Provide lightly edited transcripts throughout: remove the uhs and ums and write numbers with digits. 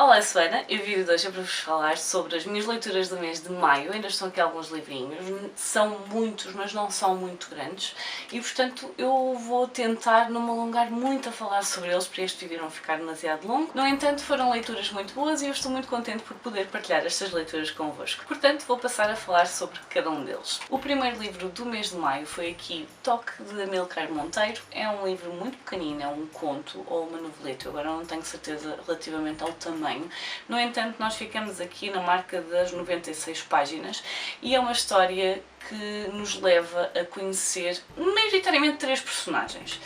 Olá, eu sou Ana e o vídeo de hoje é para vos falar sobre as minhas leituras do mês de maio. Ainda estão aqui alguns livrinhos, são muitos, mas não são muito grandes e portanto eu vou tentar não me alongar muito a falar sobre eles para este vídeo não ficar demasiado longo. No entanto, foram leituras muito boas e eu estou muito contente por poder partilhar estas leituras convosco. Portanto, vou passar a falar sobre cada um deles. O primeiro livro do mês de maio foi aqui Toque, de Amilcar Monteiro. É um livro muito pequenino, é um conto ou uma noveleta, eu agora não tenho certeza relativamente ao tamanho. No entanto, nós ficamos aqui na marca das 96 páginas e é uma história que nos leva a conhecer maioritariamente 3 personagens.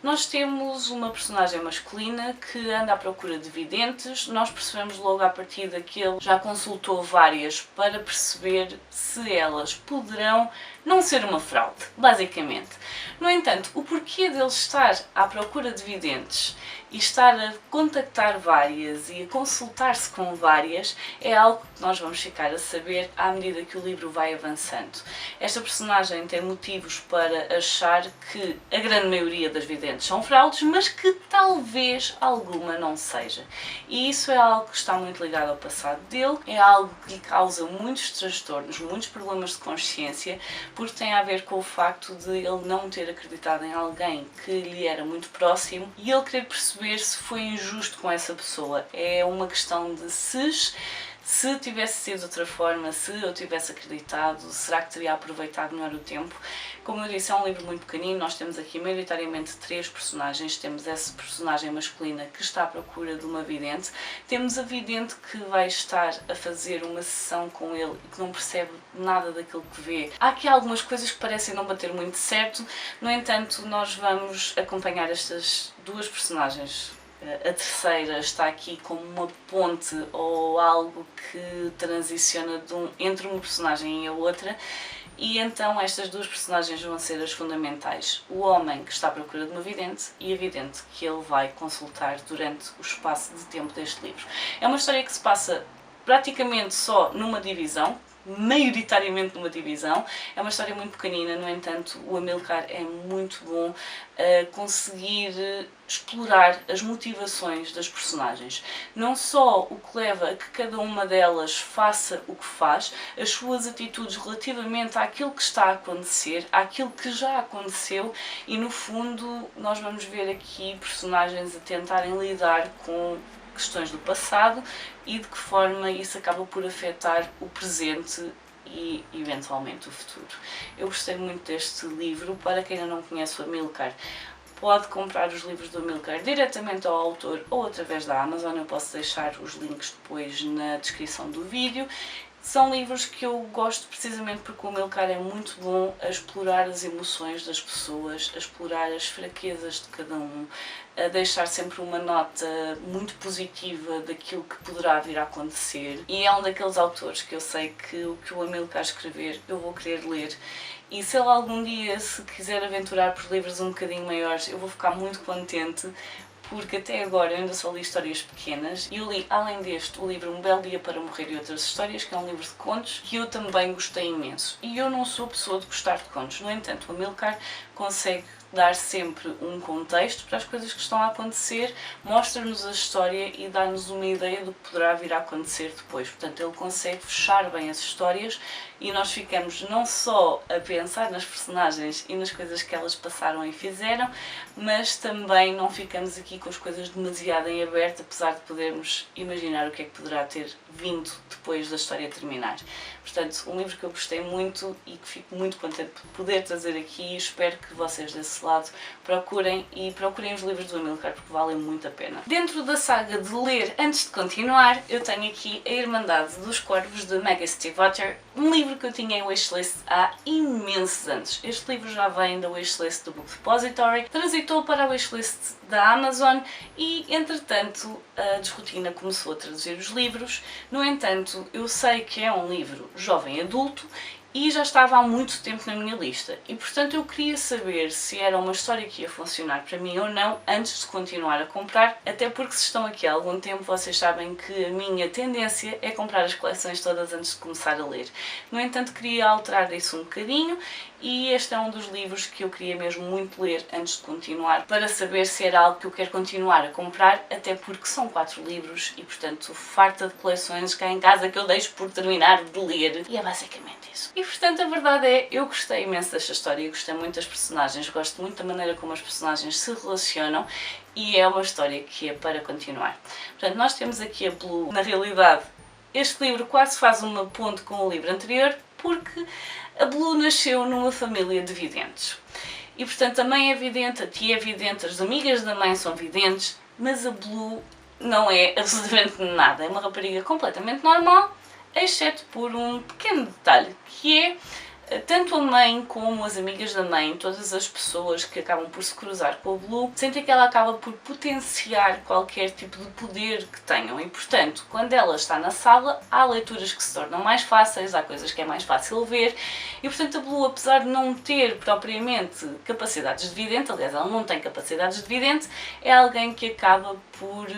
Nós temos uma personagem masculina que anda à procura de videntes. Nós percebemos logo à partida que ele já consultou várias para perceber se elas poderão não ser uma fraude, basicamente. No entanto, o porquê dele estar à procura de videntes e estar a contactar várias e a consultar-se com várias é algo que nós vamos ficar a saber à medida que o livro vai avançando. Esta personagem tem motivos para achar que a grande maioria das videntes são fraudes, mas que talvez alguma não seja. E isso é algo que está muito ligado ao passado dele, é algo que lhe causa muitos transtornos, muitos problemas de consciência, porque tem a ver com o facto de ele não ter acreditado em alguém que lhe era muito próximo e ele querer perceber se foi injusto com essa pessoa. É uma questão de se tivesse sido de outra forma, se eu tivesse acreditado, será que teria aproveitado melhor o tempo? Como eu disse, é um livro muito pequenino, nós temos aqui maioritariamente 3 personagens. Temos essa personagem masculina que está à procura de uma vidente, temos a vidente que vai estar a fazer uma sessão com ele e que não percebe nada daquilo que vê. Há aqui algumas coisas que parecem não bater muito certo, no entanto nós vamos acompanhar estas 2 personagens. A terceira está aqui como uma ponte ou algo que transiciona entre uma personagem e a outra, e então estas 2 personagens vão ser as fundamentais. O homem que está à procura de uma vidente e a vidente que ele vai consultar durante o espaço de tempo deste livro. É uma história que se passa praticamente só numa divisão, maioritariamente numa divisão. É uma história muito pequenina, no entanto o Amilcar é muito bom a conseguir explorar as motivações das personagens. Não só o que leva a que cada uma delas faça o que faz, as suas atitudes relativamente àquilo que está a acontecer, àquilo que já aconteceu, e no fundo nós vamos ver aqui personagens a tentarem lidar com questões do passado e de que forma isso acaba por afetar o presente e eventualmente o futuro. Eu gostei muito deste livro. Para quem ainda não conhece o Amilcar, pode comprar os livros do Amilcar diretamente ao autor ou através da Amazon. Eu posso deixar os links depois na descrição do vídeo. São livros que eu gosto precisamente porque o Amilcar é muito bom a explorar as emoções das pessoas, a explorar as fraquezas de cada um, a deixar sempre uma nota muito positiva daquilo que poderá vir a acontecer. E é um daqueles autores que eu sei que o que o Amilcar escrever eu vou querer ler. E se ele algum dia se quiser aventurar por livros um bocadinho maiores, eu vou ficar muito contente, porque até agora eu ainda só li histórias pequenas e eu li, além deste, o livro Um Belo Dia para Morrer e Outras Histórias, que é um livro de contos que eu também gostei imenso. E eu não sou pessoa de gostar de contos, no entanto o Amilcar consegue dar sempre um contexto para as coisas que estão a acontecer, mostra-nos a história e dá-nos uma ideia do que poderá vir a acontecer depois. Portanto, ele consegue fechar bem as histórias e nós ficamos não só a pensar nas personagens e nas coisas que elas passaram e fizeram, mas também não ficamos aqui com as coisas demasiado em aberto, apesar de podermos imaginar o que é que poderá ter vindo depois da história terminar. Portanto, um livro que eu gostei muito e que fico muito contente por poder trazer aqui, e espero que vocês desse lado procurem os livros do Amilcar, porque valem muito a pena. Dentro da saga de ler antes de continuar, eu tenho aqui A Irmandade dos Corvos, de Maggie Stiefvater, um livro que eu tinha em wishlist há imensos anos. Este livro já vem da wishlist do Book Depository, transitou para a wishlist da Amazon e, entretanto, a Desrotina começou a traduzir os livros. No entanto, eu sei que é um livro jovem adulto e já estava há muito tempo na minha lista e portanto eu queria saber se era uma história que ia funcionar para mim ou não antes de continuar a comprar, até porque se estão aqui há algum tempo vocês sabem que a minha tendência é comprar as coleções todas antes de começar a ler. No entanto queria alterar isso um bocadinho e este é um dos livros que eu queria mesmo muito ler antes de continuar, para saber se era algo que eu quero continuar a comprar, até porque são 4 livros e portanto farta de coleções cá em casa que eu deixo por terminar de ler, e é basicamente isso. E portanto a verdade é, eu gostei imenso desta história, gostei muito das personagens, gosto muito da maneira como as personagens se relacionam e é uma história que é para continuar. Portanto, nós temos aqui a Blue. Na realidade, este livro quase faz uma ponte com o livro anterior, porque a Blue nasceu numa família de videntes. E portanto a mãe é vidente, a tia é vidente, as amigas da mãe são videntes, mas a Blue não é absolutamente nada, é uma rapariga completamente normal, exceto por um pequeno detalhe, que é tanto a mãe como as amigas da mãe, todas as pessoas que acabam por se cruzar com a Blue, sentem que ela acaba por potenciar qualquer tipo de poder que tenham e, portanto, quando ela está na sala, há leituras que se tornam mais fáceis, há coisas que é mais fácil ver e, portanto, a Blue, apesar de não ter propriamente capacidades de vidente, aliás, ela não tem capacidades de vidente, é alguém que acaba por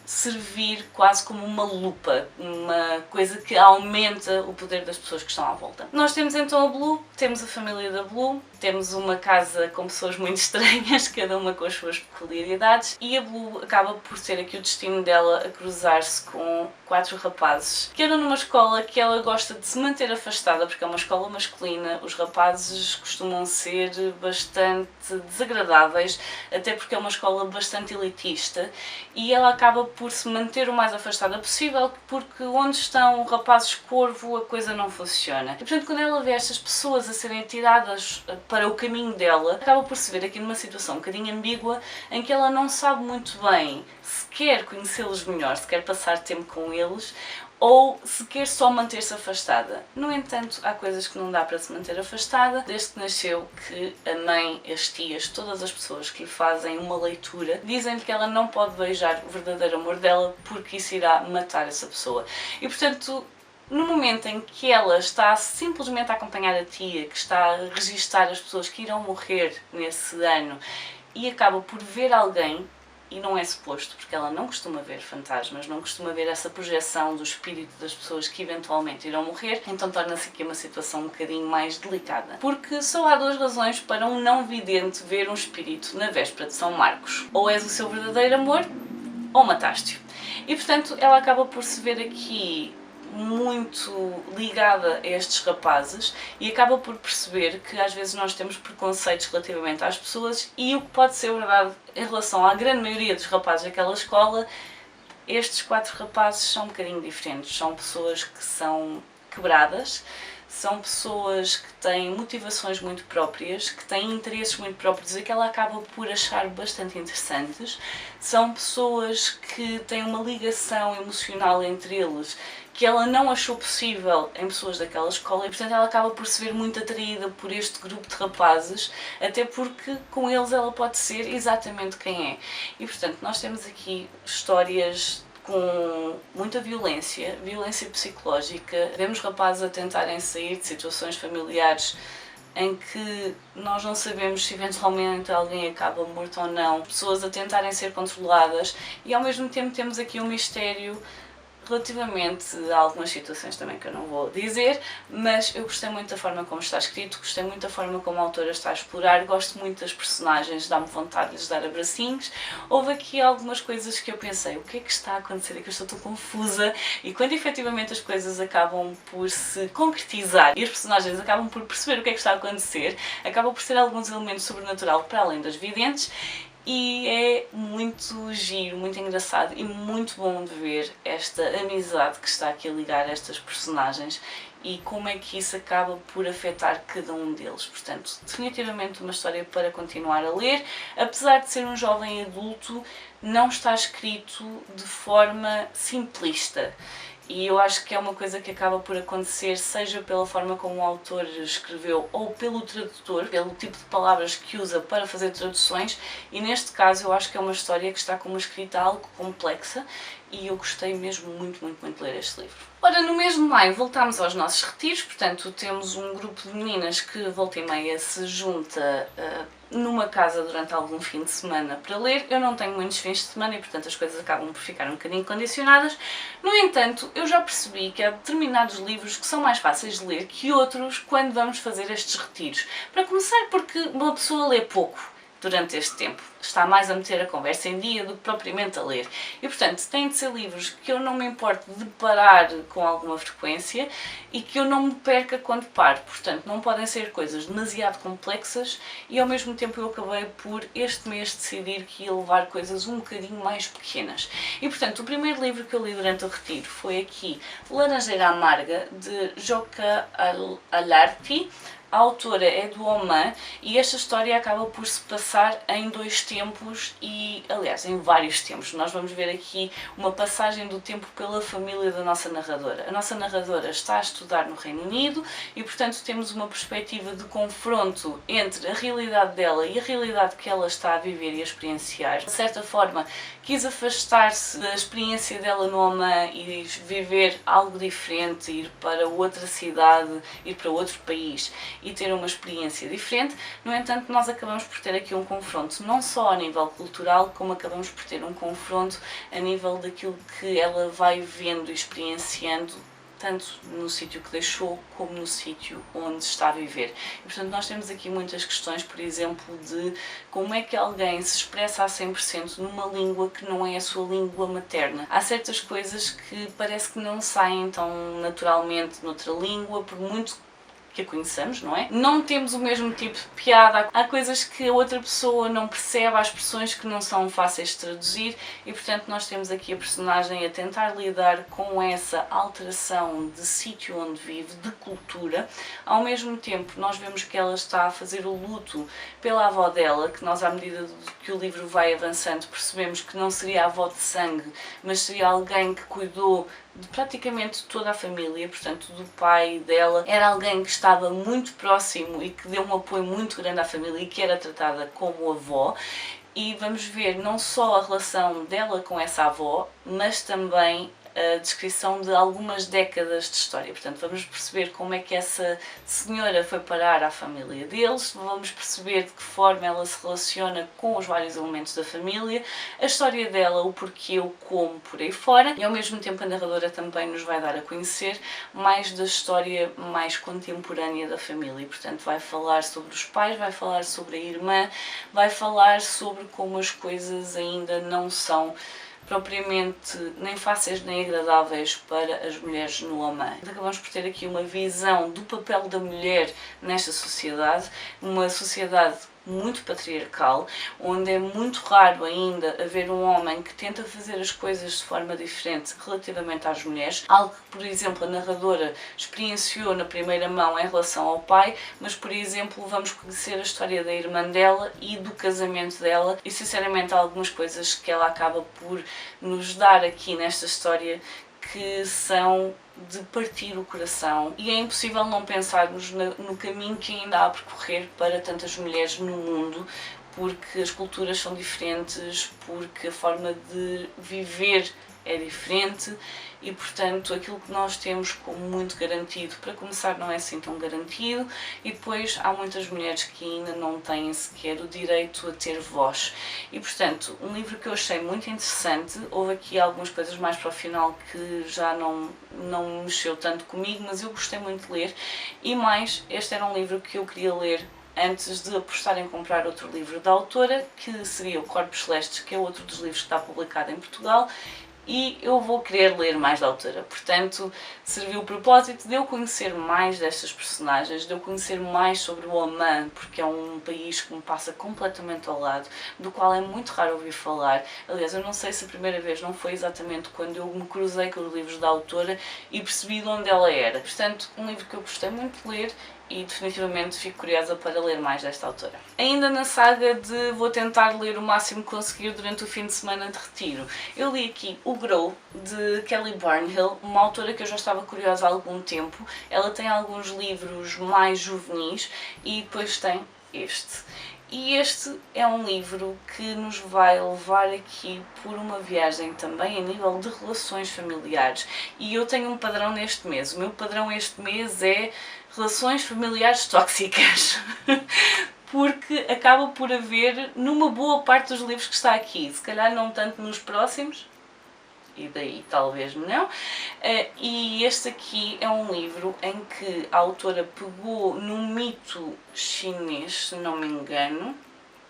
servir quase como uma lupa, uma coisa que aumenta o poder das pessoas que estão à volta. Nós temos então a Blue, temos a família da Blue, temos uma casa com pessoas muito estranhas, cada uma com as suas peculiaridades, e a Blue acaba por ter aqui o destino dela a cruzar-se com 4 rapazes que andam numa escola que ela gosta de se manter afastada, porque é uma escola masculina, os rapazes costumam ser bastante desagradáveis, até porque é uma escola bastante elitista, e ela acaba por se manter o mais afastada possível, porque onde estão rapazes corvo a coisa não funciona. E, portanto, quando ela vê estas pessoas a serem tiradas para o caminho dela, acaba por se ver aqui numa situação um bocadinho ambígua, em que ela não sabe muito bem se quer conhecê-los melhor, se quer passar tempo com eles, ou se quer só manter-se afastada. No entanto, há coisas que não dá para se manter afastada. Desde que nasceu, que a mãe, as tias, todas as pessoas que lhe fazem uma leitura, dizem-lhe que ela não pode beijar o verdadeiro amor dela porque isso irá matar essa pessoa. E portanto, no momento em que ela está simplesmente a acompanhar a tia, que está a registar as pessoas que irão morrer nesse ano, e acaba por ver alguém, e não é suposto, porque ela não costuma ver fantasmas, não costuma ver essa projeção do espírito das pessoas que eventualmente irão morrer, então torna-se aqui uma situação um bocadinho mais delicada. Porque só há 2 razões para um não vidente ver um espírito na véspera de São Marcos. Ou és o seu verdadeiro amor, ou mataste-o. E portanto ela acaba por se ver aqui muito ligada a estes rapazes e acaba por perceber que às vezes nós temos preconceitos relativamente às pessoas, e o que pode ser verdade em relação à grande maioria dos rapazes daquela escola, estes 4 rapazes são um bocadinho diferentes. São pessoas que são quebradas, são pessoas que têm motivações muito próprias, que têm interesses muito próprios e que ela acaba por achar bastante interessantes. São pessoas que têm uma ligação emocional entre eles que ela não achou possível em pessoas daquela escola, e portanto ela acaba por se ver muito atraída por este grupo de rapazes, até porque com eles ela pode ser exatamente quem é. E portanto nós temos aqui histórias com muita violência, violência psicológica, vemos rapazes a tentarem sair de situações familiares em que nós não sabemos se eventualmente alguém acaba morto ou não, pessoas a tentarem ser controladas, e ao mesmo tempo temos aqui um mistério relativamente a algumas situações também que eu não vou dizer, mas eu gostei muito da forma como está escrito, gostei muito da forma como a autora está a explorar, gosto muito das personagens, dá-me vontade de lhes dar abracinhos. Houve aqui algumas coisas que eu pensei, o que é que está a acontecer? É que eu estou tão confusa, e quando efetivamente as coisas acabam por se concretizar e os personagens acabam por perceber o que é que está a acontecer, acabam por ser alguns elementos sobrenatural para além das videntes. E é muito giro, muito engraçado e muito bom de ver esta amizade que está aqui a ligar estas personagens e como é que isso acaba por afetar cada um deles. Portanto, definitivamente uma história para continuar a ler. Apesar de ser um jovem adulto, não está escrito de forma simplista. E eu acho que é uma coisa que acaba por acontecer, seja pela forma como o autor escreveu ou pelo tradutor, pelo tipo de palavras que usa para fazer traduções, e neste caso eu acho que é uma história que está com uma escrita algo complexa e eu gostei mesmo muito, muito, muito de ler este livro. Ora, no mês de maio voltámos aos nossos retiros, portanto temos um grupo de meninas que volta e meia se junta numa casa durante algum fim de semana para ler. Eu não tenho muitos fins de semana e portanto as coisas acabam por ficar um bocadinho condicionadas. No entanto, eu já percebi que há determinados livros que são mais fáceis de ler que outros quando vamos fazer estes retiros. Para começar, porque uma pessoa lê pouco durante este tempo, está mais a meter a conversa em dia do que propriamente a ler. E portanto têm de ser livros que eu não me importo de parar com alguma frequência e que eu não me perca quando paro. Portanto não podem ser coisas demasiado complexas e ao mesmo tempo eu acabei por este mês decidir que ia levar coisas um bocadinho mais pequenas. E portanto o primeiro livro que eu li durante o retiro foi aqui Laranjeira Amarga, de Joka Alharti. A autora é do Oman e esta história acaba por se passar em dois tempos e, aliás, em vários tempos. Nós vamos ver aqui uma passagem do tempo pela família da nossa narradora. A nossa narradora está a estudar no Reino Unido e, portanto, temos uma perspectiva de confronto entre a realidade dela e a realidade que ela está a viver e a experienciar. De certa forma, quis afastar-se da experiência dela no Oman e viver algo diferente, ir para outra cidade, ir para outro país e ter uma experiência diferente. No entanto, nós acabamos por ter aqui um confronto não só a nível cultural, como acabamos por ter um confronto a nível daquilo que ela vai vendo e experienciando tanto no sítio que deixou como no sítio onde está a viver. E, portanto, nós temos aqui muitas questões, por exemplo, de como é que alguém se expressa a 100% numa língua que não é a sua língua materna. Há certas coisas que parece que não saem tão naturalmente noutra língua, por muito que a conheçamos, não é? Não temos o mesmo tipo de piada, há coisas que a outra pessoa não percebe, há expressões que não são fáceis de traduzir e, portanto, nós temos aqui a personagem a tentar lidar com essa alteração de sítio onde vive, de cultura. Ao mesmo tempo, nós vemos que ela está a fazer o luto pela avó dela, que nós, à medida que o livro vai avançando, percebemos que não seria a avó de sangue, mas seria alguém que cuidou de praticamente toda a família, portanto do pai dela, era alguém que estava muito próximo e que deu um apoio muito grande à família e que era tratada como avó. E vamos ver não só a relação dela com essa avó, mas também a descrição de algumas décadas de história. Portanto, vamos perceber como é que essa senhora foi parar à família deles, vamos perceber de que forma ela se relaciona com os vários elementos da família, a história dela, o porquê, o como, por aí fora, e ao mesmo tempo a narradora também nos vai dar a conhecer mais da história mais contemporânea da família. E, portanto, vai falar sobre os pais, vai falar sobre a irmã, vai falar sobre como as coisas ainda não são propriamente nem fáceis nem agradáveis para as mulheres no Oman. Acabamos por ter aqui uma visão do papel da mulher nesta sociedade, uma sociedade muito patriarcal, onde é muito raro ainda haver um homem que tenta fazer as coisas de forma diferente relativamente às mulheres, algo que, por exemplo, a narradora experienciou na primeira mão em relação ao pai, mas, por exemplo, vamos conhecer a história da irmã dela e do casamento dela e, sinceramente, há algumas coisas que ela acaba por nos dar aqui nesta história que são de partir o coração e é impossível não pensarmos no caminho que ainda há a percorrer para tantas mulheres no mundo, porque as culturas são diferentes, porque a forma de viver é diferente e, portanto, aquilo que nós temos como muito garantido, para começar, não é assim tão garantido e depois há muitas mulheres que ainda não têm sequer o direito a ter voz. E, portanto, um livro que eu achei muito interessante, houve aqui algumas coisas mais para o final que já não mexeu tanto comigo, mas eu gostei muito de ler e mais, este era um livro que eu queria ler antes de apostar em comprar outro livro da autora, que seria o Corpos Celestes, que é outro dos livros que está publicado em Portugal, e eu vou querer ler mais da autora. Portanto, serviu o propósito de eu conhecer mais destas personagens, de eu conhecer mais sobre o Oman, porque é um país que me passa completamente ao lado, do qual é muito raro ouvir falar. Aliás, eu não sei se a primeira vez não foi exatamente quando eu me cruzei com os livros da autora e percebi de onde ela era. Portanto, um livro que eu gostei muito de ler e definitivamente fico curiosa para ler mais desta autora. Ainda na saga de vou tentar ler o máximo que conseguir durante o fim de semana de retiro, eu li aqui O Grow, de Kelly Barnhill, uma autora que eu já estava curiosa há algum tempo. Ela tem alguns livros mais juvenis e depois tem este. E este é um livro que nos vai levar aqui por uma viagem também a nível de relações familiares. E eu tenho um padrão neste mês. O meu padrão este mês é relações familiares tóxicas. Porque acaba por haver numa boa parte dos livros que está aqui. Se calhar não tanto nos próximos, e daí talvez não. E este aqui é um livro em que a autora pegou num mito chinês, se não me engano,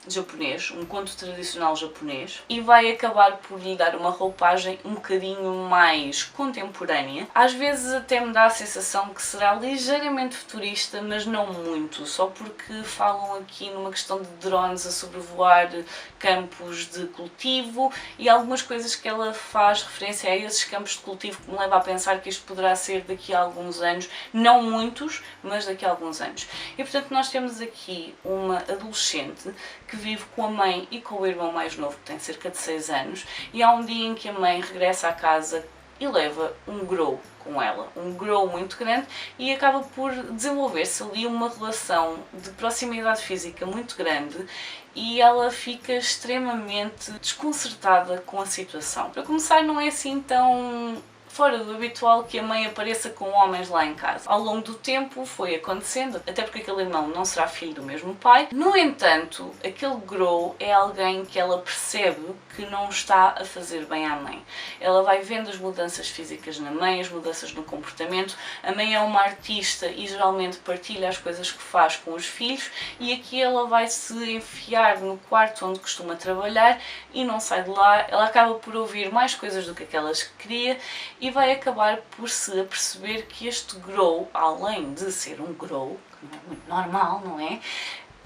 japonês, um conto tradicional japonês, e vai acabar por lhe dar uma roupagem um bocadinho mais contemporânea. Às vezes até me dá a sensação que será ligeiramente futurista, mas não muito, só porque falam aqui numa questão de drones a sobrevoar campos de cultivo e algumas coisas que ela faz referência a esses campos de cultivo que me leva a pensar que isto poderá ser daqui a alguns anos, não muitos, mas daqui a alguns anos. E portanto nós temos aqui uma adolescente que vive com a mãe e com o irmão mais novo, que tem cerca de 6 anos, e há um dia em que a mãe regressa à casa e leva um grow com ela, um grow muito grande, e acaba por desenvolver-se ali uma relação de proximidade física muito grande e ela fica extremamente desconcertada com a situação. Para começar, não é assim tão fora do habitual que a mãe apareça com homens lá em casa. Ao longo do tempo foi acontecendo, até porque aquele irmão não será filho do mesmo pai. No entanto, aquele grow é alguém que ela percebe que não está a fazer bem à mãe. Ela vai vendo as mudanças físicas na mãe, as mudanças no comportamento. A mãe é uma artista e geralmente partilha as coisas que faz com os filhos, e aqui ela vai se enfiar no quarto onde costuma trabalhar e não sai de lá. Ela acaba por ouvir mais coisas do que aquelas que queria e vai acabar por se aperceber que este grow, além de ser um grow, que não é muito normal, não é?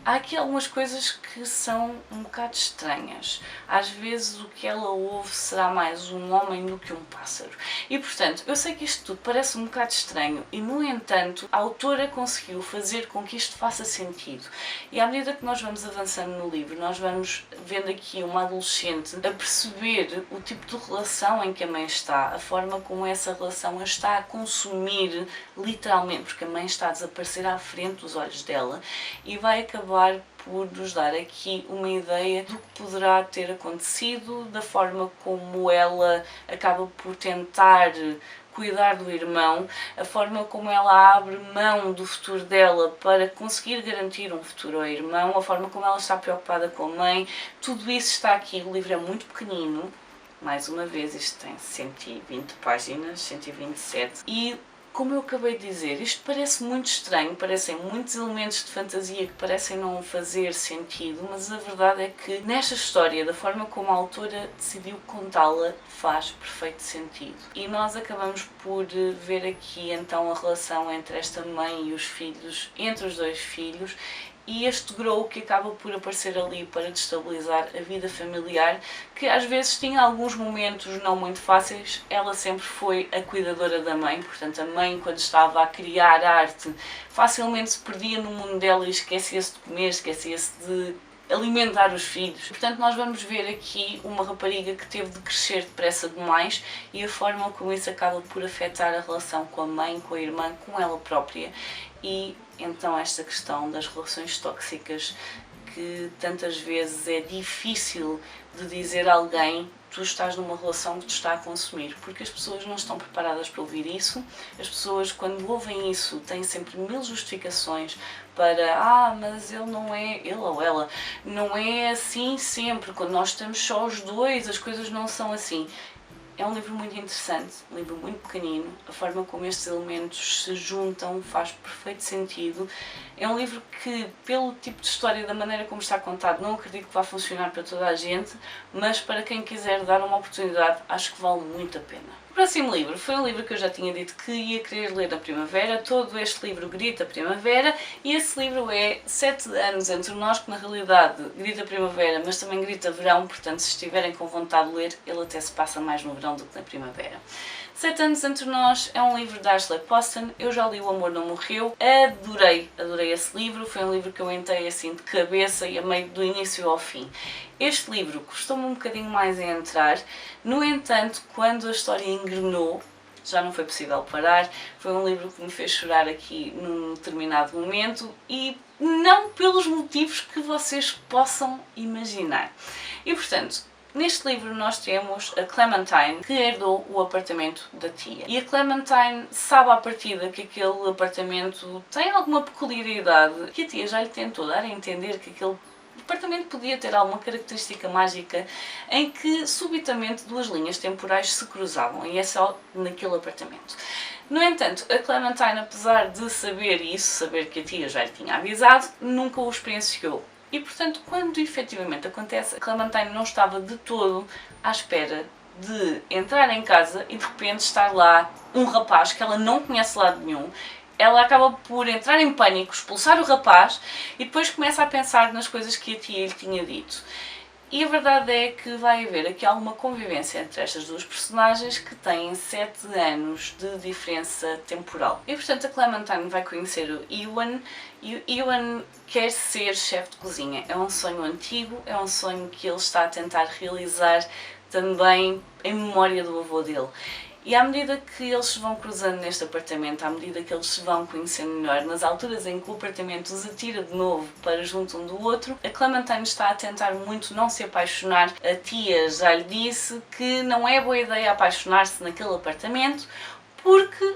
Há aqui algumas coisas que são um bocado estranhas. Às vezes o que ela ouve será mais um homem do que um pássaro. E portanto, eu sei que isto tudo parece um bocado estranho e no entanto a autora conseguiu fazer com que isto faça sentido. E à medida que nós vamos avançando no livro, nós vamos vendo aqui uma adolescente a perceber o tipo de relação em que a mãe está, a forma como essa relação a está a consumir literalmente, porque a mãe está a desaparecer à frente dos olhos dela, e vai acabar por nos dar aqui uma ideia do que poderá ter acontecido, da forma como ela acaba por tentar cuidar do irmão, a forma como ela abre mão do futuro dela para conseguir garantir um futuro ao irmão, a forma como ela está preocupada com a mãe. Tudo isso está aqui. O livro é muito pequenino, mais uma vez isto tem 120 páginas, 127, e como eu acabei de dizer, isto parece muito estranho, parecem muitos elementos de fantasia que parecem não fazer sentido, mas a verdade é que nesta história, da forma como a autora decidiu contá-la, faz perfeito sentido. E nós acabamos por ver aqui então a relação entre esta mãe e os filhos, entre os dois filhos, e este grow que acaba por aparecer ali para destabilizar a vida familiar, que às vezes tinha alguns momentos não muito fáceis. Ela sempre foi a cuidadora da mãe, portanto a mãe, quando estava a criar arte, facilmente se perdia no mundo dela e esquecia-se de comer, esquecia-se de alimentar os filhos. Portanto, nós vamos ver aqui uma rapariga que teve de crescer depressa demais e a forma como isso acaba por afetar a relação com a mãe, com a irmã, com ela própria, e então esta questão das relações tóxicas, que tantas vezes é difícil de dizer a alguém: tu estás numa relação que te está a consumir, porque as pessoas não estão preparadas para ouvir isso. As pessoas, quando ouvem isso, têm sempre mil justificações para mas ele não é, ele ou ela, não é assim sempre, quando nós estamos só os dois, as coisas não são assim. É um livro muito interessante, um livro muito pequenino, a forma como estes elementos se juntam faz perfeito sentido. É um livro que, pelo tipo de história, da maneira como está contado, não acredito que vá funcionar para toda a gente, mas para quem quiser dar uma oportunidade, acho que vale muito a pena. O próximo livro foi um livro que eu já tinha dito que ia querer ler na primavera. Todo este livro grita primavera, e esse livro é 7 anos entre nós, que na realidade grita primavera, mas também grita verão, portanto se estiverem com vontade de ler, ele até se passa mais no verão do que na primavera. 7 anos entre nós é um livro de Ashley Poston. Eu já li O Amor Não Morreu, adorei esse livro, foi um livro que eu entrei assim de cabeça e amei do início ao fim. Este livro custou-me um bocadinho mais a entrar, no entanto, quando a história engrenou, já não foi possível parar. Foi um livro que me fez chorar aqui num determinado momento e não pelos motivos que vocês possam imaginar. E portanto, neste livro nós temos a Clementine, que herdou o apartamento da tia. E a Clementine sabe à partida que aquele apartamento tem alguma peculiaridade, que a tia já lhe tentou dar a entender que aquele apartamento podia ter alguma característica mágica em que subitamente duas linhas temporais se cruzavam, e é só naquele apartamento. No entanto, a Clementine, apesar de saber isso, saber que a tia já lhe tinha avisado, nunca o experienciou. E portanto, quando efetivamente acontece, a Clementine não estava de todo à espera de entrar em casa e de repente estar lá um rapaz que ela não conhece de lado nenhum. Ela acaba por entrar em pânico, expulsar o rapaz e depois começa a pensar nas coisas que a tia lhe tinha dito. E a verdade é que vai haver aqui alguma convivência entre estas duas personagens que têm 7 anos de diferença temporal. E portanto a Clementine vai conhecer o Ewan e o Ewan quer ser chefe de cozinha. É um sonho antigo, é um sonho que ele está a tentar realizar também em memória do avô dele. E à medida que eles se vão cruzando neste apartamento, à medida que eles se vão conhecendo melhor, nas alturas em que o apartamento os atira de novo para junto um do outro, a Clementine está a tentar muito não se apaixonar. A tia já lhe disse que não é boa ideia apaixonar-se naquele apartamento, porque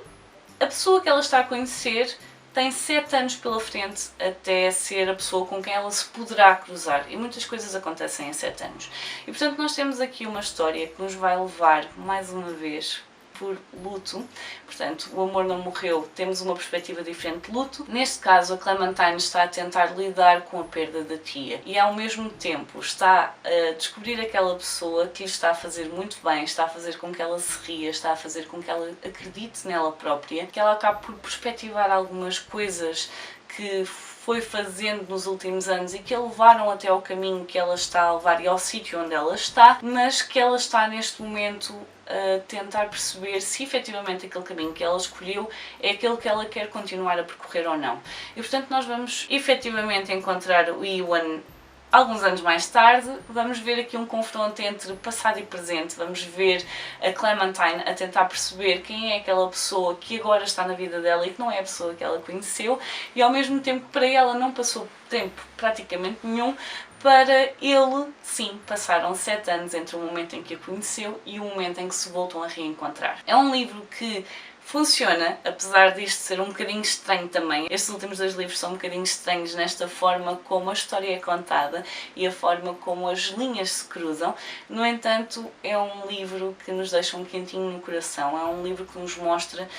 a pessoa que ela está a conhecer tem 7 anos pela frente até ser a pessoa com quem ela se poderá cruzar, e muitas coisas acontecem em 7 anos. E portanto nós temos aqui uma história que nos vai levar, mais uma vez, por luto. Portanto, o amor não morreu, temos uma perspectiva diferente de luto. Neste caso, a Clementine está a tentar lidar com a perda da tia e ao mesmo tempo está a descobrir aquela pessoa que lhe está a fazer muito bem, está a fazer com que ela se ria, está a fazer com que ela acredite nela própria, que ela acabe por perspectivar algumas coisas que foi fazendo nos últimos anos e que a levaram até ao caminho que ela está a levar e ao sítio onde ela está, mas que ela está neste momento a tentar perceber se efetivamente aquele caminho que ela escolheu é aquele que ela quer continuar a percorrer ou não. E portanto nós vamos efetivamente encontrar o Ewan alguns anos mais tarde, vamos ver aqui um confronto entre passado e presente, vamos ver a Clementine a tentar perceber quem é aquela pessoa que agora está na vida dela e que não é a pessoa que ela conheceu, e ao mesmo tempo que para ela não passou tempo praticamente nenhum, para ele, sim, passaram 7 anos entre o momento em que a conheceu e o momento em que se voltam a reencontrar. É um livro que funciona, apesar disto ser um bocadinho estranho também. Estes últimos 2 livros são um bocadinho estranhos nesta forma como a história é contada e a forma como as linhas se cruzam. No entanto, é um livro que nos deixa um quentinho no coração, é um livro que nos mostra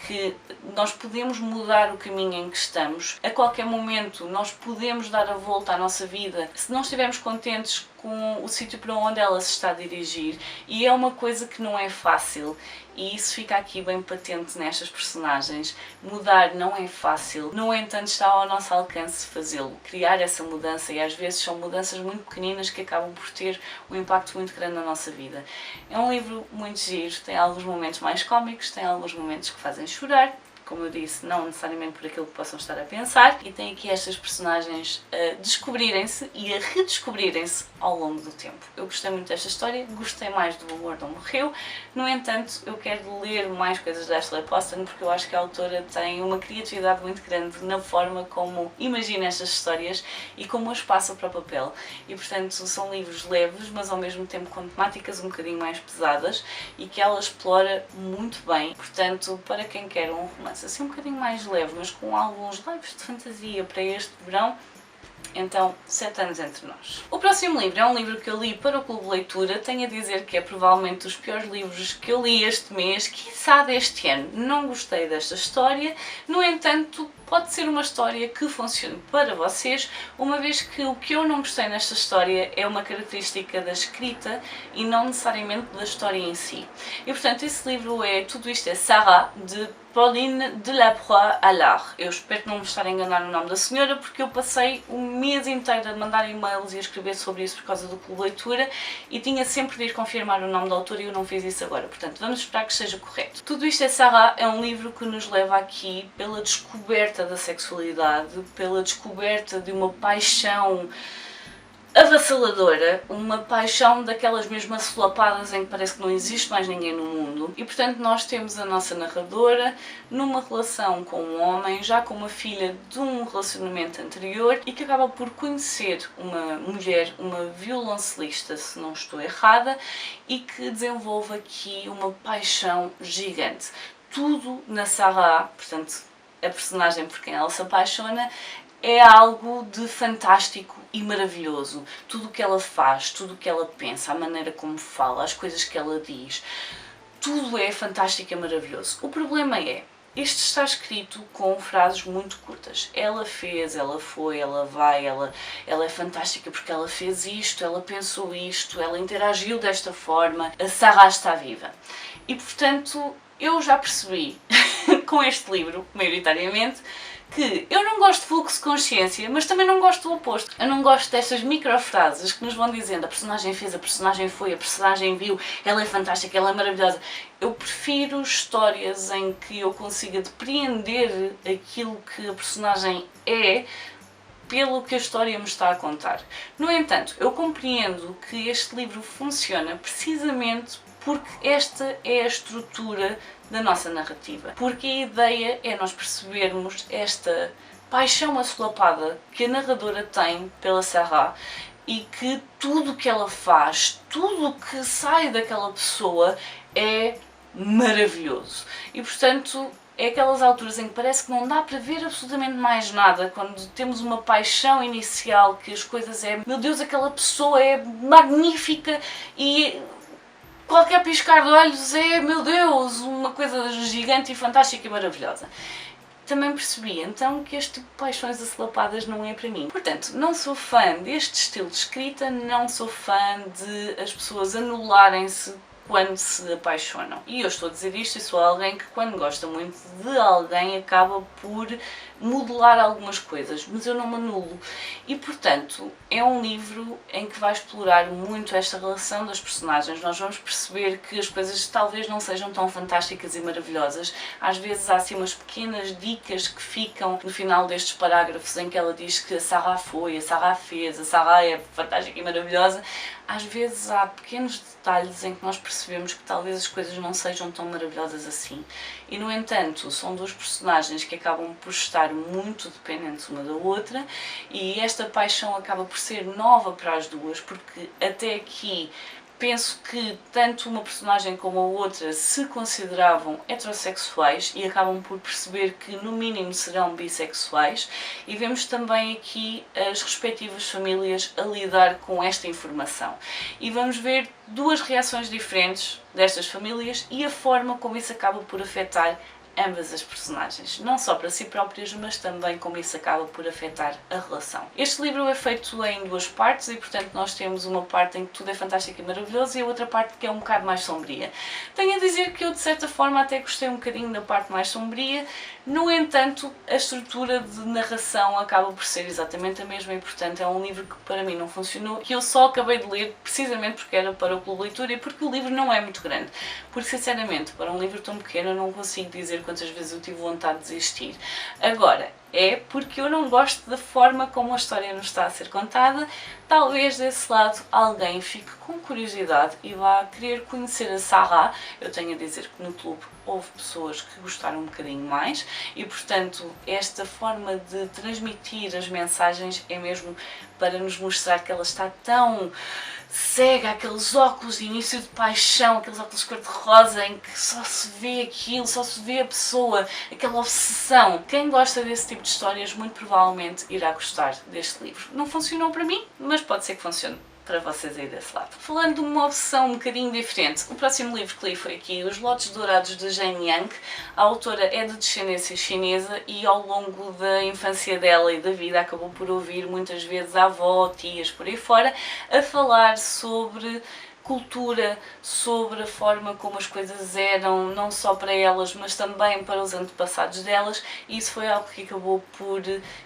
que nós podemos mudar o caminho em que estamos. A qualquer momento nós podemos dar a volta à nossa vida se não estivermos contentes com o sítio para onde ela se está a dirigir, e é uma coisa que não é fácil, e isso fica aqui bem patente nestas personagens. Mudar não é fácil, no entanto está ao nosso alcance fazê-lo, criar essa mudança, e às vezes são mudanças muito pequeninas que acabam por ter um impacto muito grande na nossa vida. É um livro muito giro, tem alguns momentos mais cómicos, tem alguns momentos que fazem chorar, como eu disse, não necessariamente por aquilo que possam estar a pensar, e tem aqui estas personagens a descobrirem-se e a redescobrirem-se ao longo do tempo. Eu gostei muito desta história, gostei mais do Amor Não Morreu. No entanto, eu quero ler mais coisas da Ashley Poston, porque eu acho que a autora tem uma criatividade muito grande na forma como imagina estas histórias e como as passa para o papel. E portanto são livros leves, mas ao mesmo tempo com temáticas um bocadinho mais pesadas e que ela explora muito bem. Portanto, para quem quer um romance assim um bocadinho mais leve, mas com alguns lives de fantasia para este verão, então 7 anos entre nós. O próximo livro é um livro que eu li para o Clube de Leitura. Tenho a dizer que é provavelmente dos piores livros que eu li este mês, quiçá deste ano. Não gostei desta história, no entanto pode ser uma história que funcione para vocês, uma vez que o que eu não gostei nesta história é uma característica da escrita e não necessariamente da história em si. E portanto esse livro é Tudo Isto é Sarah, de Pauline Delacroix-Allard. Eu espero que não me estar a enganar o nome da senhora, porque eu passei o mês inteiro a mandar e-mails e a escrever sobre isso por causa do Clube de Leitura e tinha sempre de ir confirmar o nome da autora e eu não fiz isso agora. Portanto, vamos esperar que seja correto. Tudo Isto é Sarah é um livro que nos leva aqui pela descoberta da sexualidade, pela descoberta de uma paixão avassaladora, uma paixão daquelas mesmas solapadas em que parece que não existe mais ninguém no mundo. E portanto nós temos a nossa narradora numa relação com um homem, já com uma filha de um relacionamento anterior, e que acaba por conhecer uma mulher, uma violoncelista, se não estou errada, e que desenvolve aqui uma paixão gigante. Tudo na Sarah, portanto a personagem por quem ela se apaixona, é algo de fantástico e maravilhoso. Tudo o que ela faz, tudo o que ela pensa, a maneira como fala, as coisas que ela diz, tudo é fantástico e maravilhoso. O problema é, isto está escrito com frases muito curtas. Ela fez, ela foi, ela vai, ela é fantástica porque ela fez isto, ela pensou isto, ela interagiu desta forma, a Sarah está viva. E portanto, eu já percebi com este livro, maioritariamente, que eu não gosto de fluxo de consciência, mas também não gosto do oposto. Eu não gosto destas microfrases que nos vão dizendo a personagem fez, a personagem foi, a personagem viu, ela é fantástica, ela é maravilhosa. Eu prefiro histórias em que eu consiga depreender aquilo que a personagem é pelo que a história me está a contar. No entanto, eu compreendo que este livro funciona precisamente porque esta é a estrutura da nossa narrativa. Porque a ideia é nós percebermos esta paixão assolapada que a narradora tem pela Sarah e que tudo o que ela faz, tudo o que sai daquela pessoa é maravilhoso. E portanto, é aquelas alturas em que parece que não dá para ver absolutamente mais nada, quando temos uma paixão inicial, que as coisas é, meu Deus, aquela pessoa é magnífica e qualquer piscar de olhos é, meu Deus, uma coisa gigante e fantástica e maravilhosa. Também percebi então que este tipo de paixões assolapadas não é para mim. Portanto, não sou fã deste estilo de escrita, não sou fã de as pessoas anularem-se quando se apaixonam. E eu estou a dizer isto e sou alguém que quando gosta muito de alguém acaba por modelar algumas coisas, mas eu não me anulo. E portanto, é um livro em que vai explorar muito esta relação das personagens. Nós vamos perceber que as coisas talvez não sejam tão fantásticas e maravilhosas. Às vezes há assim umas pequenas dicas que ficam no final destes parágrafos em que ela diz que a Sarah foi, a Sarah fez, a Sarah é fantástica e maravilhosa. Às vezes há pequenos detalhes em que nós percebemos que talvez as coisas não sejam tão maravilhosas assim. E no entanto, são duas personagens que acabam por estar muito dependentes uma da outra e esta paixão acaba por ser nova para as duas, porque até aqui penso que tanto uma personagem como a outra se consideravam heterossexuais e acabam por perceber que no mínimo serão bissexuais, e vemos também aqui as respectivas famílias a lidar com esta informação. E vamos ver duas reações diferentes destas famílias e a forma como isso acaba por afetar ambas as personagens, não só para si próprias, mas também como isso acaba por afetar a relação. Este livro é feito em duas partes e, portanto, nós temos uma parte em que tudo é fantástico e maravilhoso e a outra parte que é um bocado mais sombria. Tenho a dizer que eu, de certa forma, até gostei um bocadinho da parte mais sombria, no entanto, a estrutura de narração acaba por ser exatamente a mesma e, portanto, é um livro que para mim não funcionou, que eu só acabei de ler precisamente porque era para o Clube de Leitura e porque o livro não é muito grande. Porque, sinceramente, para um livro tão pequeno eu não consigo dizer quantas vezes eu tive vontade de desistir. Agora, é porque eu não gosto da forma como a história nos está a ser contada. Talvez desse lado alguém fique com curiosidade e vá querer conhecer a Sarah. Eu tenho a dizer que no clube houve pessoas que gostaram um bocadinho mais e, portanto, esta forma de transmitir as mensagens é mesmo para nos mostrar que ela está tão cega, aqueles óculos de início de paixão, aqueles óculos cor-de-rosa em que só se vê aquilo, só se vê a pessoa, aquela obsessão. Quem gosta desse tipo de histórias muito provavelmente irá gostar deste livro. Não funcionou para mim, mas pode ser que funcione para vocês aí desse lado. Falando de uma obsessão um bocadinho diferente, o próximo livro que li foi aqui Os Lotos Dourados de Jane Young. A autora é de descendência chinesa e ao longo da infância dela e da vida acabou por ouvir muitas vezes a avó, tias por aí fora, a falar sobre cultura, sobre a forma como as coisas eram, não só para elas, mas também para os antepassados delas, e isso foi algo que acabou por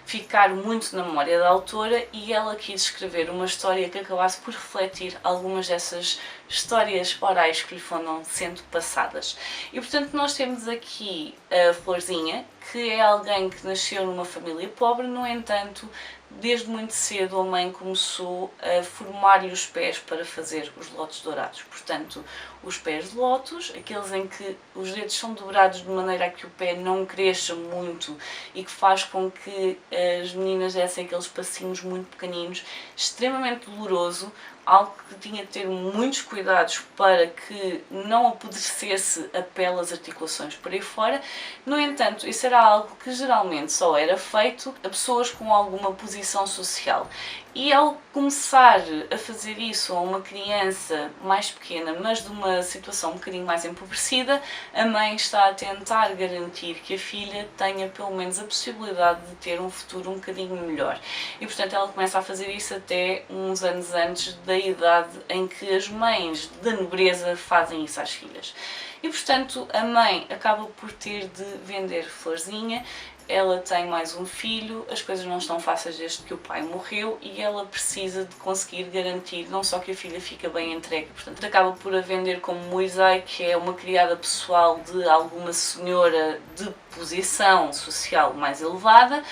ficar muito na memória da autora e ela quis escrever uma história que acabasse por refletir algumas dessas histórias orais que lhe foram sendo passadas. E portanto nós temos aqui a Florzinha, que é alguém que nasceu numa família pobre, no entanto desde muito cedo a mãe começou a formar-lhe os pés para fazer os lotos dourados. Portanto, os pés de lótus, aqueles em que os dedos são dobrados de maneira a que o pé não cresça muito e que faz com que as meninas dessem aqueles passinhos muito pequeninos, extremamente doloroso, algo que tinha de ter muitos cuidados para que não apodrecesse a pele, as articulações por aí fora. No entanto, isso era algo que geralmente só era feito a pessoas com alguma posição social. E ao começar a fazer isso a uma criança mais pequena, mas de uma situação um bocadinho mais empobrecida, a mãe está a tentar garantir que a filha tenha pelo menos a possibilidade de ter um futuro um bocadinho melhor. E portanto ela começa a fazer isso até uns anos antes da idade em que as mães da nobreza fazem isso às filhas. E portanto a mãe acaba por ter de vender florzinha. Ela tem mais um filho, as coisas não estão fáceis desde que o pai morreu e ela precisa de conseguir garantir não só que a filha fica bem entregue, portanto acaba por a vender como Moisés, que é uma criada pessoal de alguma senhora de posição social mais elevada,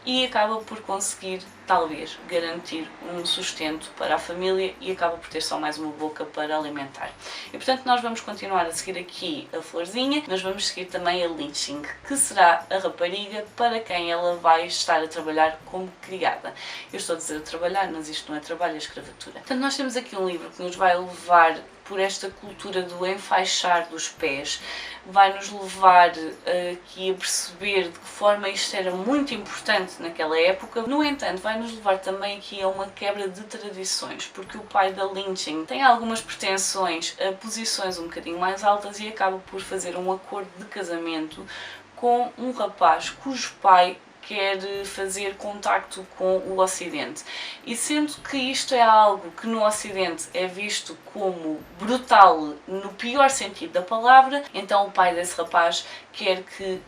e acaba por conseguir, talvez, garantir um sustento para a família e acaba por ter só mais uma boca para alimentar. E portanto nós vamos continuar a seguir aqui a Florzinha, mas vamos seguir também a Lynching, que será a rapariga para quem ela vai estar a trabalhar como criada. Eu estou a dizer a trabalhar, mas isto não é trabalho, é escravatura. Portanto nós temos aqui um livro que nos vai levar por esta cultura do enfaixar dos pés, vai-nos levar aqui a perceber de que forma isto era muito importante naquela época. No entanto, vai-nos levar também aqui a uma quebra de tradições, porque o pai da Lynching tem algumas pretensões a posições um bocadinho mais altas e acaba por fazer um acordo de casamento com um rapaz cujo pai quer fazer contacto com o Ocidente. E sendo que isto é algo que no Ocidente é visto como brutal no pior sentido da palavra, então o pai desse rapaz quer que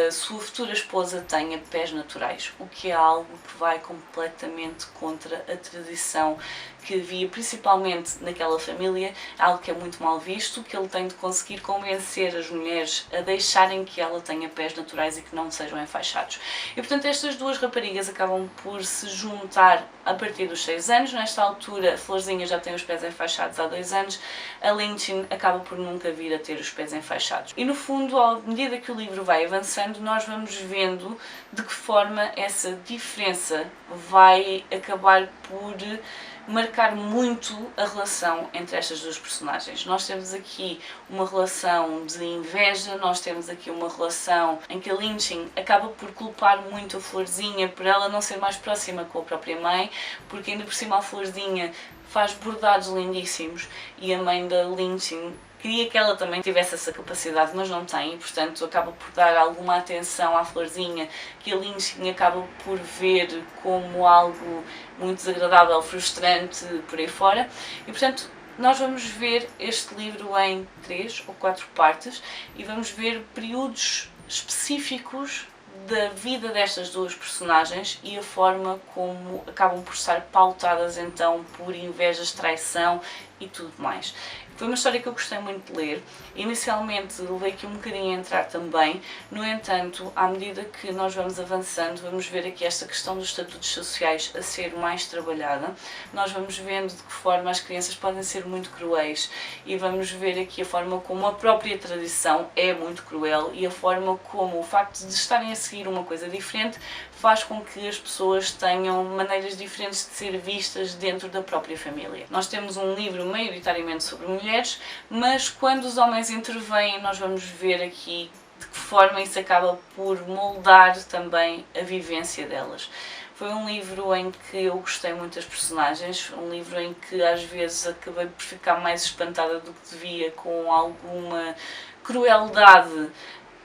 a sua futura esposa tenha pés naturais, o que é algo que vai completamente contra a tradição que havia principalmente naquela família, algo que é muito mal visto, que ele tem de conseguir convencer as mulheres a deixarem que ela tenha pés naturais e que não sejam enfaixados. E portanto estas duas raparigas acabam por se juntar a partir dos 6 anos, nesta altura a Florzinha já tem os pés enfaixados há 2 anos, a Lynching acaba por nunca vir a ter os pés enfaixados. E no fundo, à medida que o livro vai avançando, nós vamos vendo de que forma essa diferença vai acabar por marcar muito a relação entre estas duas personagens. Nós temos aqui uma relação de inveja, nós temos aqui uma relação em que a Lynching acaba por culpar muito a Florzinha por ela não ser mais próxima com a própria mãe, porque ainda por cima a Florzinha faz bordados lindíssimos e a mãe da Lynching queria que ela também tivesse essa capacidade, mas não tem, e portanto acaba por dar alguma atenção à Florzinha, que a Lynching acaba por ver como algo muito desagradável, frustrante, por aí fora. E portanto nós vamos ver este livro em 3 ou 4 partes e vamos ver períodos específicos da vida destas duas personagens e a forma como acabam por estar pautadas então por invejas, traição e tudo mais. Foi uma história que eu gostei muito de ler. Inicialmente levei aqui um bocadinho a entrar também, no entanto, à medida que nós vamos avançando, vamos ver aqui esta questão dos estatutos sociais a ser mais trabalhada. Nós vamos vendo de que forma as crianças podem ser muito cruéis e vamos ver aqui a forma como a própria tradição é muito cruel e a forma como o facto de estarem a seguir uma coisa diferente faz com que as pessoas tenham maneiras diferentes de ser vistas dentro da própria família. Nós temos um livro maioritariamente sobre mulheres, mas quando os homens intervêm nós vamos ver aqui de que forma isso acaba por moldar também a vivência delas. Foi um livro em que eu gostei muito das personagens, um livro em que às vezes acabei por ficar mais espantada do que devia, com alguma crueldade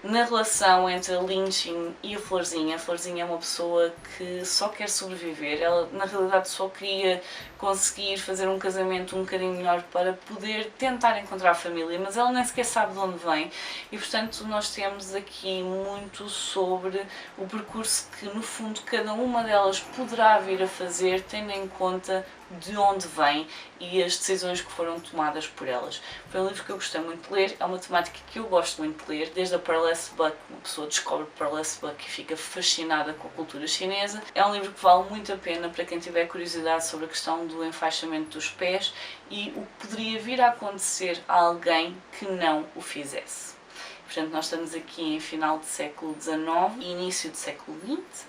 na relação entre a Lynching e a Florzinha. A Florzinha é uma pessoa que só quer sobreviver, ela na realidade só queria conseguir fazer um casamento um bocadinho melhor para poder tentar encontrar a família, mas ela nem sequer sabe de onde vem e, portanto, nós temos aqui muito sobre o percurso que, no fundo, cada uma delas poderá vir a fazer, tendo em conta de onde vem e as decisões que foram tomadas por elas. Foi um livro que eu gostei muito de ler, é uma temática que eu gosto muito de ler, desde a Pearlescent Buck, uma pessoa descobre Pearlescent Buck e fica fascinada com a cultura chinesa. É um livro que vale muito a pena para quem tiver curiosidade sobre a questão do enfaixamento dos pés e o que poderia vir a acontecer a alguém que não o fizesse. Portanto, nós estamos aqui em final do século XIX e início do século XX,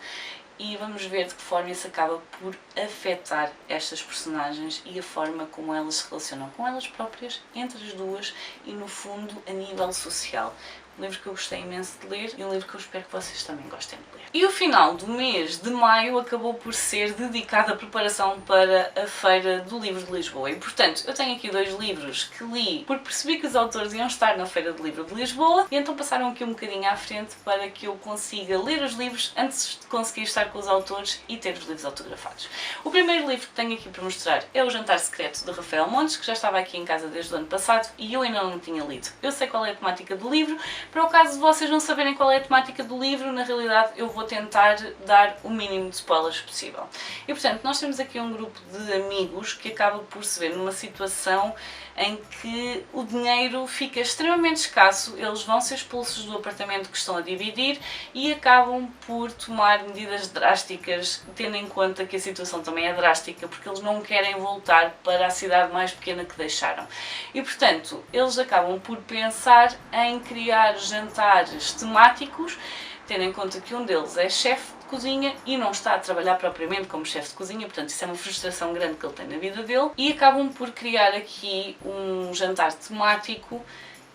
e vamos ver de que forma isso acaba por afetar estas personagens e a forma como elas se relacionam com elas próprias, entre as duas e, no fundo, a nível social. Um livro que eu gostei imenso de ler e um livro que eu espero que vocês também gostem de ler. E o final do mês de maio acabou por ser dedicado à preparação para a Feira do Livro de Lisboa. E, portanto, eu tenho aqui 2 livros que li porque percebi que os autores iam estar na Feira do Livro de Lisboa e então passaram aqui um bocadinho à frente para que eu consiga ler os livros antes de conseguir estar com os autores e ter os livros autografados. O primeiro livro que tenho aqui para mostrar é O Jantar Secreto, de Rafael Montes, que já estava aqui em casa desde o ano passado e eu ainda não o tinha lido. Eu sei qual é a temática do livro. Para o caso de vocês não saberem qual é a temática do livro, na realidade eu vou tentar dar o mínimo de spoilers possível. E, portanto, nós temos aqui um grupo de amigos que acaba por se ver numa situação em que o dinheiro fica extremamente escasso, eles vão ser expulsos do apartamento que estão a dividir e acabam por tomar medidas drásticas, tendo em conta que a situação também é drástica, porque eles não querem voltar para a cidade mais pequena que deixaram. E, portanto, eles acabam por pensar em criar jantares temáticos, tendo em conta que um deles é chefe de cozinha e não está a trabalhar propriamente como chefe de cozinha, portanto isso é uma frustração grande que ele tem na vida dele, e acabam por criar aqui um jantar temático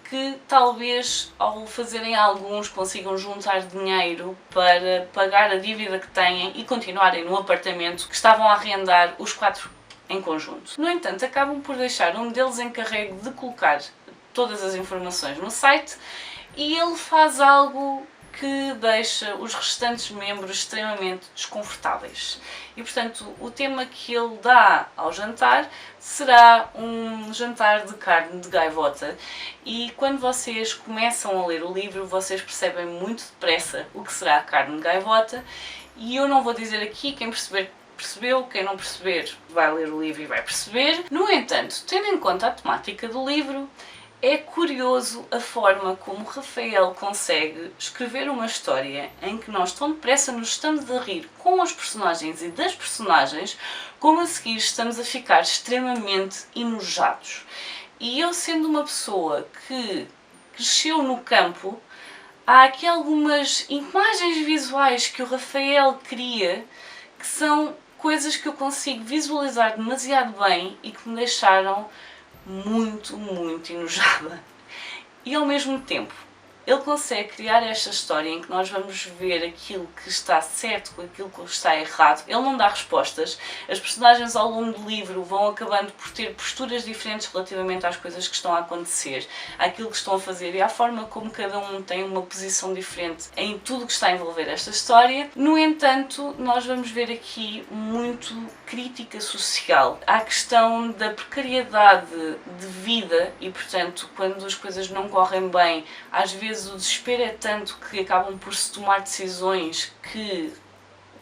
que talvez ao fazerem alguns consigam juntar dinheiro para pagar a dívida que têm e continuarem no apartamento que estavam a arrendar os 4 em conjunto. No entanto, acabam por deixar um deles encarregue de colocar todas as informações no site e ele faz algo que deixa os restantes membros extremamente desconfortáveis. E, portanto, o tema que ele dá ao jantar será um jantar de carne de gaivota e quando vocês começam a ler o livro, vocês percebem muito depressa o que será a carne de gaivota e eu não vou dizer aqui, quem perceber percebeu, quem não perceber vai ler o livro e vai perceber. No entanto, tendo em conta a temática do livro, é curioso a forma como Rafael consegue escrever uma história em que nós tão depressa nos estamos a rir com os personagens e das personagens, como a seguir estamos a ficar extremamente enojados. E eu, sendo uma pessoa que cresceu no campo, há aqui algumas imagens visuais que o Rafael cria que são coisas que eu consigo visualizar demasiado bem e que me deixaram muito enojada. E ao mesmo tempo, ele consegue criar esta história em que nós vamos ver aquilo que está certo com aquilo que está errado. Ele não dá respostas. As personagens ao longo do livro vão acabando por ter posturas diferentes relativamente às coisas que estão a acontecer, àquilo que estão a fazer e à forma como cada um tem uma posição diferente em tudo que está a envolver esta história. No entanto, nós vamos ver aqui muito crítica social à questão da precariedade de vida e, portanto, quando as coisas não correm bem, às vezes o desespero é tanto que acabam por se tomar decisões que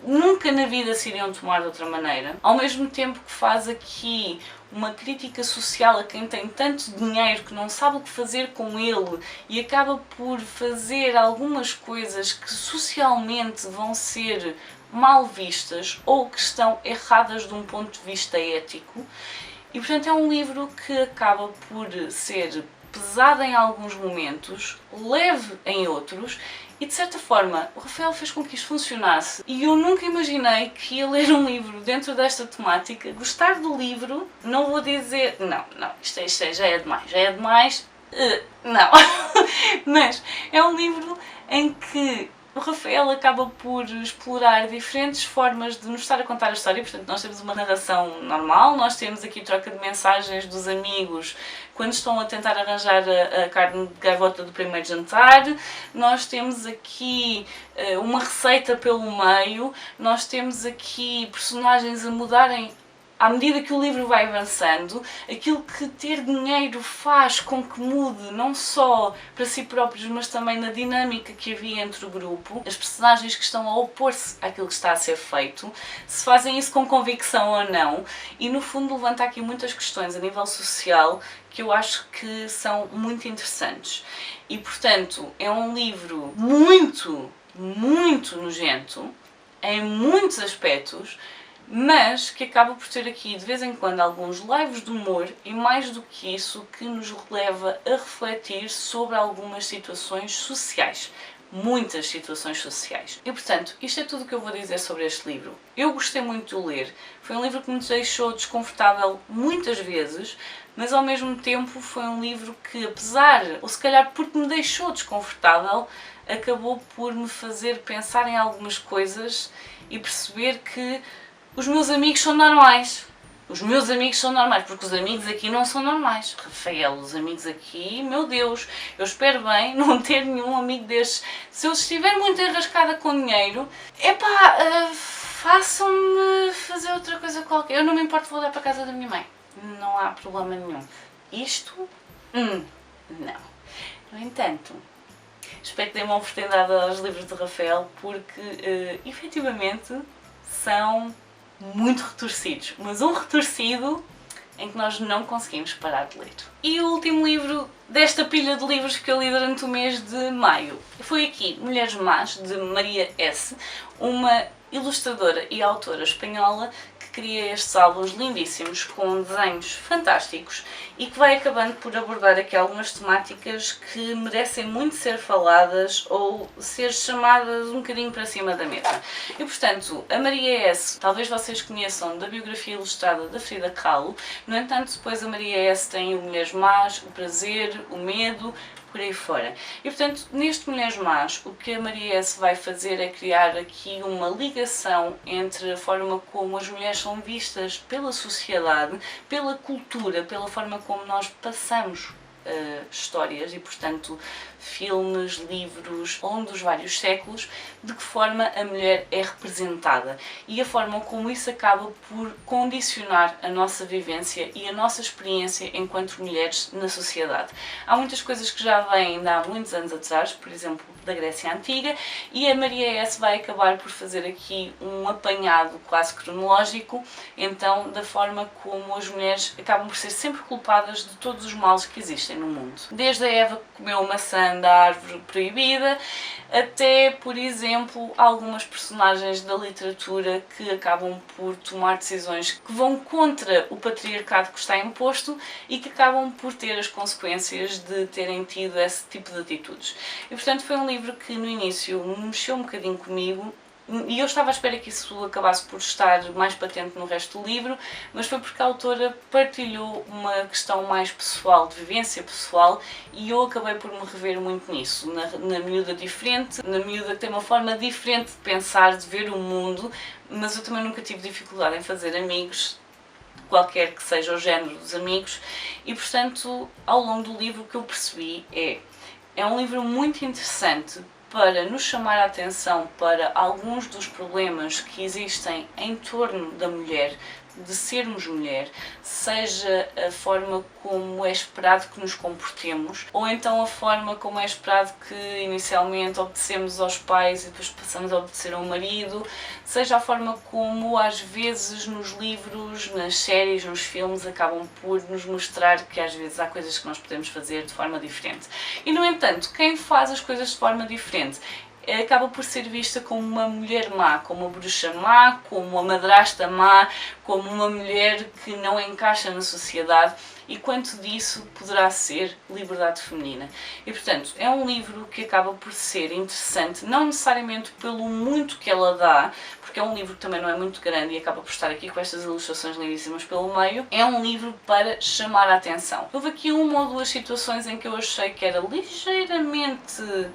nunca na vida se iriam tomar de outra maneira. Ao mesmo tempo que faz aqui uma crítica social a quem tem tanto dinheiro que não sabe o que fazer com ele e acaba por fazer algumas coisas que socialmente vão ser mal vistas ou que estão erradas de um ponto de vista ético. E, portanto, é um livro que acaba por ser pesado em alguns momentos, leve em outros e, de certa forma, o Rafael fez com que isto funcionasse e eu nunca imaginei que ia ler um livro dentro desta temática, gostar do livro, não vou dizer, não, isto já é demais, não, mas é um livro em que o Rafael acaba por explorar diferentes formas de nos estar a contar a história. Portanto, nós temos uma narração normal, nós temos aqui troca de mensagens dos amigos quando estão a tentar arranjar a carne de gaivota do primeiro jantar, nós temos aqui uma receita pelo meio, nós temos aqui personagens a mudarem à medida que o livro vai avançando, aquilo que ter dinheiro faz com que mude não só para si próprios, mas também na dinâmica que havia entre o grupo, as personagens que estão a opor-se àquilo que está a ser feito, se fazem isso com convicção ou não, e no fundo levanta aqui muitas questões a nível social que eu acho que são muito interessantes. E portanto é um livro muito nojento, em muitos aspectos, mas que acaba por ter aqui de vez em quando alguns laivos de humor e mais do que isso que nos leva a refletir sobre algumas situações sociais. Muitas situações sociais. E portanto, isto é tudo o que eu vou dizer sobre este livro. Eu gostei muito de o ler, foi um livro que me deixou desconfortável muitas vezes, mas ao mesmo tempo foi um livro que, apesar, ou se calhar porque me deixou desconfortável, acabou por me fazer pensar em algumas coisas e perceber que os meus amigos são normais. Os meus amigos são normais, porque os amigos aqui não são normais. Rafael, os amigos aqui, meu Deus, eu espero bem não ter nenhum amigo destes. Se eu estiver muito enrascada com dinheiro, façam-me fazer outra coisa qualquer. Eu não me importo de voltar para a casa da minha mãe. Não há problema nenhum. Isto, não. No entanto, espero que dêem uma oportunidade aos livros de Rafael, porque efetivamente são muito retorcidos, mas um retorcido em que nós não conseguimos parar de ler. E o último livro desta pilha de livros que eu li durante o mês de maio foi aqui, Mulheres Más, de Maria S., uma ilustradora e autora espanhola que cria estes álbuns lindíssimos com desenhos fantásticos e que vai acabando por abordar aqui algumas temáticas que merecem muito ser faladas ou ser chamadas um bocadinho para cima da mesa. E portanto, a Maria S., talvez vocês conheçam da biografia ilustrada da Frida Kahlo, no entanto depois a Maria S. tem o Mulheres Más, o Prazer, o Medo, por aí fora. E portanto, neste Mulheres Más, o que a Maria S. vai fazer é criar aqui uma ligação entre a forma como as mulheres são vistas pela sociedade, pela cultura, pela forma como nós passamos histórias e, portanto, filmes, livros, ao longo dos vários séculos, de que forma a mulher é representada e a forma como isso acaba por condicionar a nossa vivência e a nossa experiência enquanto mulheres na sociedade. Há muitas coisas que já vêm de há muitos anos atrás, por exemplo, da Grécia Antiga, e a Maria S. vai acabar por fazer aqui um apanhado quase cronológico, então, da forma como as mulheres acabam por ser sempre culpadas de todos os males que existem no mundo. Desde a Eva que comeu maçã da árvore proibida, até, por exemplo, algumas personagens da literatura que acabam por tomar decisões que vão contra o patriarcado que está imposto e que acabam por ter as consequências de terem tido esse tipo de atitudes. E, portanto, foi um livro que no início mexeu um bocadinho comigo, e eu estava à espera que isso acabasse por estar mais patente no resto do livro, mas foi porque a autora partilhou uma questão mais pessoal, de vivência pessoal, e eu acabei por me rever muito nisso, na miúda diferente, na miúda que tem uma forma diferente de pensar, de ver o mundo, mas eu também nunca tive dificuldade em fazer amigos, qualquer que seja o género dos amigos, e portanto, ao longo do livro o que eu percebi é um livro muito interessante para nos chamar a atenção para alguns dos problemas que existem em torno da mulher, de sermos mulher, seja a forma como é esperado que nos comportemos, ou então a forma como é esperado que inicialmente obedecemos aos pais e depois passamos a obedecer ao marido, seja a forma como às vezes nos livros, nas séries, nos filmes acabam por nos mostrar que às vezes há coisas que nós podemos fazer de forma diferente. E no entanto, quem faz as coisas de forma diferente acaba por ser vista como uma mulher má, como uma bruxa má, como uma madrasta má, como uma mulher que não encaixa na sociedade, e quanto disso poderá ser liberdade feminina. E portanto, é um livro que acaba por ser interessante, não necessariamente pelo muito que ela dá, porque é um livro que também não é muito grande e acaba por estar aqui com estas ilustrações lindíssimas pelo meio, é um livro para chamar a atenção. Houve aqui uma ou duas situações em que eu achei que era ligeiramente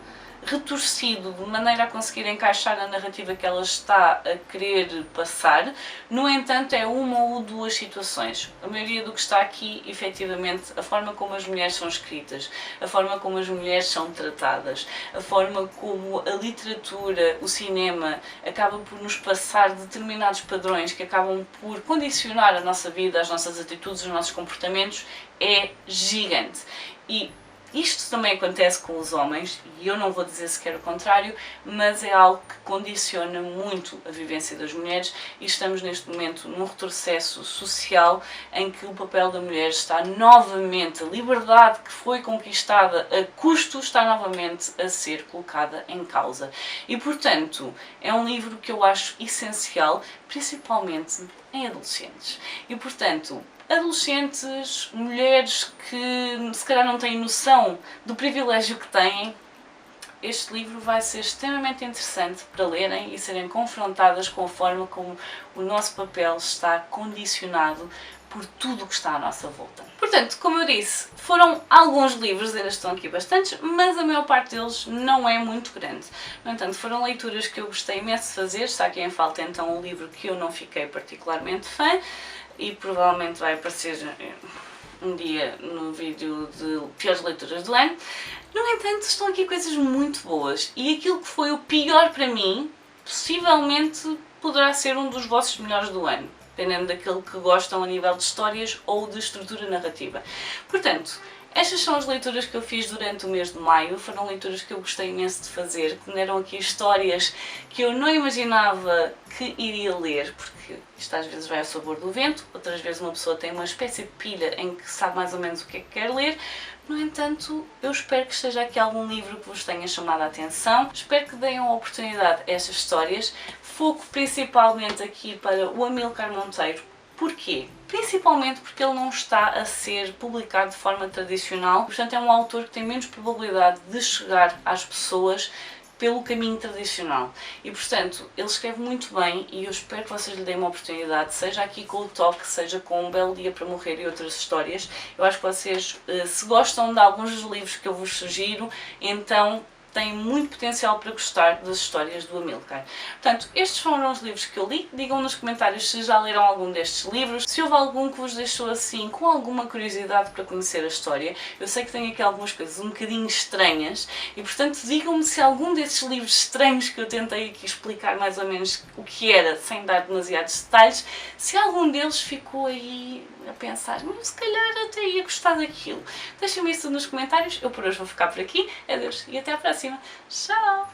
retorcido de maneira a conseguir encaixar a narrativa que ela está a querer passar. No entanto, é uma ou duas situações. A maioria do que está aqui, efetivamente, a forma como as mulheres são escritas, a forma como as mulheres são tratadas, a forma como a literatura, o cinema, acaba por nos passar determinados padrões que acabam por condicionar a nossa vida, as nossas atitudes, os nossos comportamentos, é gigante. E isto também acontece com os homens, e eu não vou dizer sequer o contrário, mas é algo que condiciona muito a vivência das mulheres e estamos neste momento num retrocesso social em que o papel da mulher está novamente, a liberdade que foi conquistada a custo está novamente a ser colocada em causa. E portanto, é um livro que eu acho essencial, principalmente em adolescentes. E portanto, adolescentes, mulheres que se calhar não têm noção do privilégio que têm, este livro vai ser extremamente interessante para lerem e serem confrontadas com a forma como o nosso papel está condicionado por tudo o que está à nossa volta. Portanto, como eu disse, foram alguns livros, ainda estão aqui bastantes, mas a maior parte deles não é muito grande. No entanto, foram leituras que eu gostei imenso de fazer, está aqui em falta então um livro que eu não fiquei particularmente fã, e provavelmente vai aparecer um dia no vídeo de piores leituras do ano. No entanto, estão aqui coisas muito boas, e aquilo que foi o pior para mim, possivelmente poderá ser um dos vossos melhores do ano, dependendo daquilo que gostam a nível de histórias ou de estrutura narrativa. Portanto, estas são as leituras que eu fiz durante o mês de maio, foram leituras que eu gostei imenso de fazer, que me deram aqui histórias que eu não imaginava que iria ler, porque isto às vezes vai ao sabor do vento, outras vezes uma pessoa tem uma espécie de pilha em que sabe mais ou menos o que é que quer ler. No entanto, eu espero que esteja aqui algum livro que vos tenha chamado a atenção, espero que deem uma oportunidade a estas histórias, foco principalmente aqui para o Amílcar Monteiro. Porquê? Principalmente porque ele não está a ser publicado de forma tradicional, portanto é um autor que tem menos probabilidade de chegar às pessoas pelo caminho tradicional. E portanto, ele escreve muito bem e eu espero que vocês lhe deem uma oportunidade, seja aqui com o Toque, seja com Um Belo Dia para Morrer e outras histórias. Eu acho que vocês, se gostam de alguns dos livros que eu vos sugiro, então tem muito potencial para gostar das histórias do Amílcar. Portanto, estes foram os livros que eu li. Digam nos comentários se já leram algum destes livros, se houve algum que vos deixou assim com alguma curiosidade para conhecer a história. Eu sei que tem aqui algumas coisas um bocadinho estranhas e, portanto, digam-me se algum destes livros estranhos que eu tentei aqui explicar mais ou menos o que era, sem dar demasiados detalhes, se algum deles ficou aí a pensar, mas se calhar até ia gostar daquilo. Deixem-me isso nos comentários. Eu por hoje vou ficar por aqui. Adeus e até à próxima. Tchau!